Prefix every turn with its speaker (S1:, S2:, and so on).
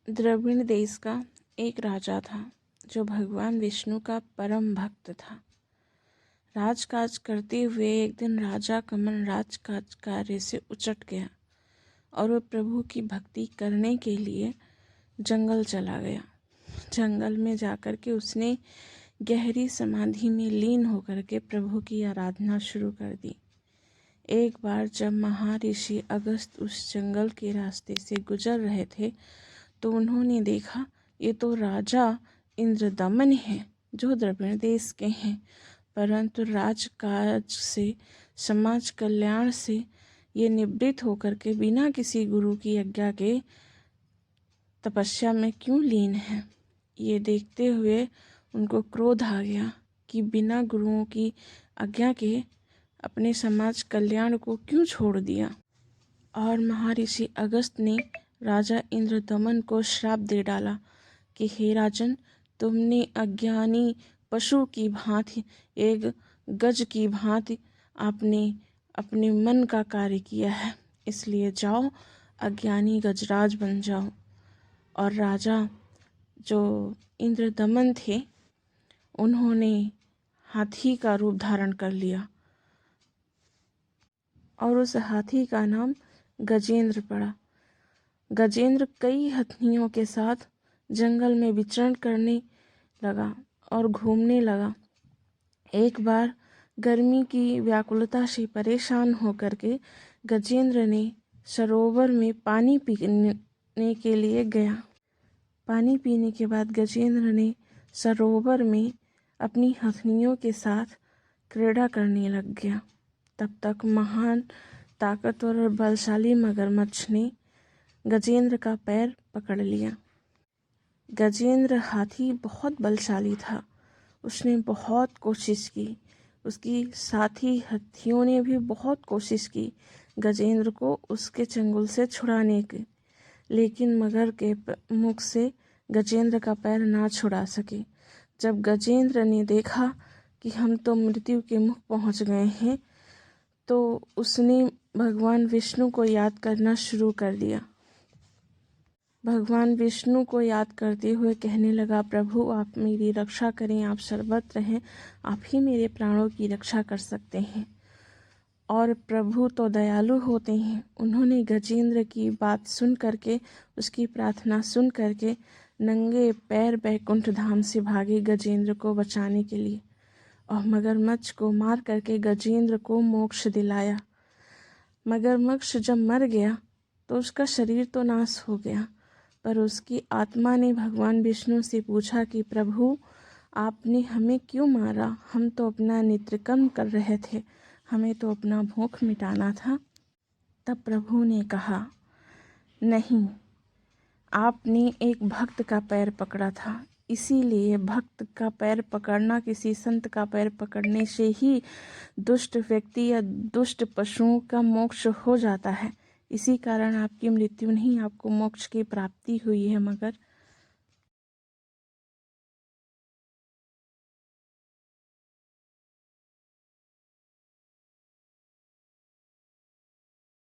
S1: द्रविड़ देश का एक राजा था जो भगवान विष्णु का परम भक्त था। राजकाज करते हुए एक दिन राजा का मन राजकाज कार्य से उचट गया और वह प्रभु की भक्ति करने के लिए जंगल चला गया। जंगल में जाकर के उसने गहरी समाधि में लीन होकर के प्रभु की आराधना शुरू कर दी। एक बार जब महर्षि अगस्त उस जंगल के रास्ते से गुजर रहे थे तो उन्होंने देखा ये तो राजा इंद्रदमन हैं जो द्रविड़ देश के हैं, परंतु राजकाज से समाज कल्याण से ये निवृत्त होकर के बिना किसी गुरु की आज्ञा के तपस्या में क्यों लीन हैं। ये देखते हुए उनको क्रोध आ गया कि बिना गुरुओं की आज्ञा के अपने समाज कल्याण को क्यों छोड़ दिया। और महर्षि अगस्त ने राजा इंद्रदमन को श्राप दे डाला कि हे राजन, तुमने अज्ञानी पशु की भांति एक गज की भांति आपने अपने मन का कार्य किया है, इसलिए जाओ अज्ञानी गजराज बन जाओ। और राजा जो इंद्रदमन थे उन्होंने हाथी का रूप धारण कर लिया और उस हाथी का नाम गजेंद्र पड़ा। गजेंद्र कई हथिनियों के साथ जंगल में विचरण करने लगा और घूमने लगा। एक बार गर्मी की व्याकुलता से परेशान होकर के गजेंद्र ने सरोवर में पानी पीने के लिए गया। पानी पीने के बाद गजेंद्र ने सरोवर में अपनी हथिनियों के साथ क्रीड़ा करने लग गया। तब तक महान ताकतवर और बलशाली मगरमच्छ ने गजेंद्र का पैर पकड़ लिया। गजेंद्र हाथी बहुत बलशाली था, उसने बहुत कोशिश की, उसकी साथी हाथियों ने भी बहुत कोशिश की गजेंद्र को उसके चंगुल से छुड़ाने की, लेकिन मगर के मुख से गजेंद्र का पैर ना छुड़ा सके। जब गजेंद्र ने देखा कि हम तो मृत्यु के मुख पहुंच गए हैं, तो उसने भगवान विष्णु को याद करना शुरू कर दिया। भगवान विष्णु को याद करते हुए कहने लगा, प्रभु आप मेरी रक्षा करें, आप सर्वत्र हैं, आप ही मेरे प्राणों की रक्षा कर सकते हैं। और प्रभु तो दयालु होते हैं। उन्होंने गजेंद्र की बात सुन करके, उसकी प्रार्थना सुन करके नंगे पैर बैकुंठ धाम से भागे गजेंद्र को बचाने के लिए और मगरमच्छ को मार करके गजेंद्र को मोक्ष दिलाया। मगरमच्छ जब मर गया तो उसका शरीर तो नाश हो गया, पर उसकी आत्मा ने भगवान विष्णु से पूछा कि प्रभु आपने हमें क्यों मारा, हम तो अपना नित्यकर्म कर रहे थे, हमें तो अपना भूख मिटाना था। तब प्रभु ने कहा, नहीं, आपने एक भक्त का पैर पकड़ा था, इसीलिए भक्त का पैर पकड़ना, किसी संत का पैर पकड़ने से ही दुष्ट व्यक्ति या दुष्ट पशुओं का मोक्ष हो जाता है। इसी कारण आपकी मृत्यु नहीं, आपको मोक्ष की प्राप्ति हुई है। मगर